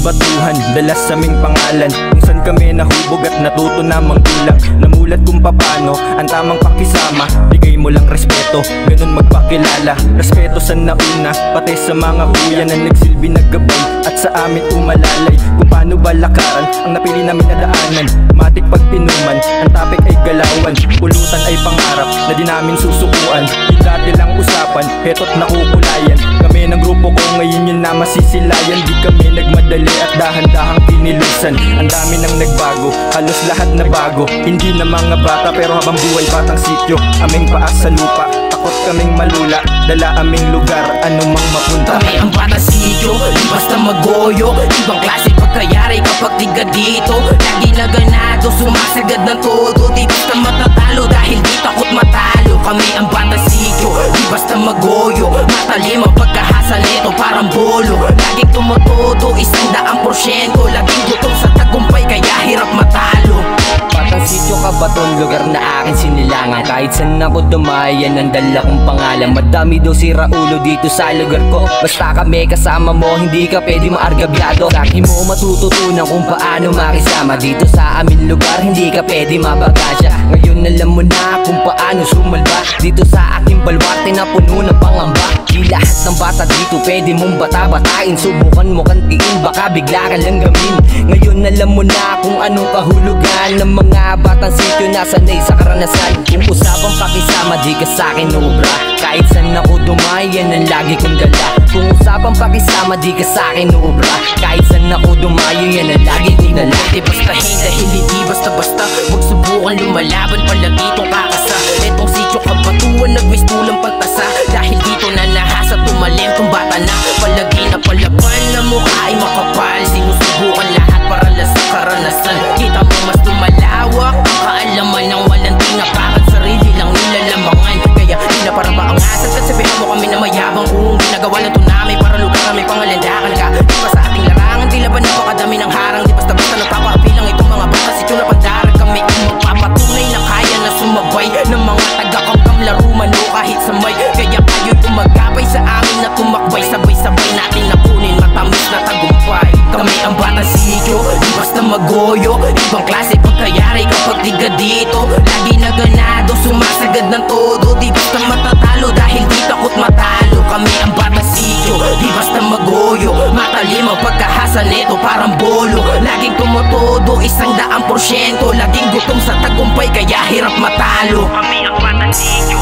batuhan, dalas sa aming pangalan, kung saan kami nahubog at natuto na manggulang. Namulat kung papano ang tamang pakisama, bigay mo lang respeto, ganun magpakilala. Respeto sa nauna, pati sa mga kuya na nagsilbi naggabay at sa amin umalalay kung paano balakaran ang napili namin na daanan. Matik pag pinuman, ang topic ay galawan, pulutan ay pangarap na di namin susukuan. Yung dati lang usapan, heto't nakukulayan. Kami ng grupo ko ngayon yun na masisilayan. Di kami nagmadali at dahan-dahang kinilusan. Ang dami nang nagbago, halos lahat na bago. Hindi na mga bata pero habang buhay batang sityo, aming paas sa lupa, takot kaming malula, dala aming lugar, anumang mapunta. Kami ang batang sityo, di basta magoyo. Ibang klase pagkayari kapag tiga dito. Lagi na ganado, sumasagad ng todo. Di basta matatalo dahil di takot matalo. Kami ang batang sityo, di basta magoyo. Matalim ang pagkahasa nito parang bolo. Laging tumutodo, 100%. Laging gutom sa tagumpay kaya hirap matalo. Batang sityo ka ba tong lugar na akin sinilangan? Kahit saan ako dumayan, ang dala kong pangalan. Madami daw si Raulo dito sa lugar ko. Basta kami kasama mo, hindi ka pwede maargabyado. Lagi mo matututunan kung paano makisama. Dito sa amin lugar, hindi ka pwede mabagasya. Ngayon alam mo na kung paano sumalba. Dito sa aking balwarte na puno ng pangamba. Di lahat ng bata dito pwede mong bata-batain. Subukan mo kantiin, baka bigla ka lang gamin. Ngayon alam mo na kung anong kahulugan ng mga batang sityo na sanay sa karanasan. Kung usapang pakisama, di ka sa'kin obra. Kahit saan ako dumayan, ang lagi kong dala. Kung usapang pakisama, di ka sa'kin obra. Kahit saan ako dumayo, yan ang lagi kong dala. Di bastahin dahil hindi basta-basta. Huwag subukan lumalaban, palagi itong kakasa. Etong sityo kabatuan, nagmistulang pagtasa. Dahil dito na nahasa, tumalim tong bata na. Palagi na palaban, na mukha ay makapal. Sinusubukan lahat para lang sa karanasan. Kita mo mas lumalawak ang kaalaman ng walang tingapakan. Sarili lang nilalamangan, kaya di na parang paangasan. Kasi sabihan mo kami na mayabang kung ginagawa lang ito namin para lugar kami pangalandakan ka. Di pa sa ating larangan, di laban napakadami ng harang. Di basta-basta nagpapaapilang itong mga bata sityo na pandarag. Kami ang magpapatunay na kaya na sumabay ng mga taga-kamkam laro man o kahit samay. Kaya kayo'y umagapay sa amin na tumakbay. Sabay-sabay natin nakunin matamis na tagumpay. Kami ang batang sityo, di basta magoyo. Ibang klase pagkayari kapag tiga dito. Lagi na ganado, sumasagad ng todo. Di basta matatalo dahil di takot matalo. Kami ang batang sityo, di basta magoyo. Matalim ang pagkahasa nito parang bolo. Laging tumutodo, 100%. Laging gutom sa tagumpay kaya hirap matalo. Kami ang batang sityo,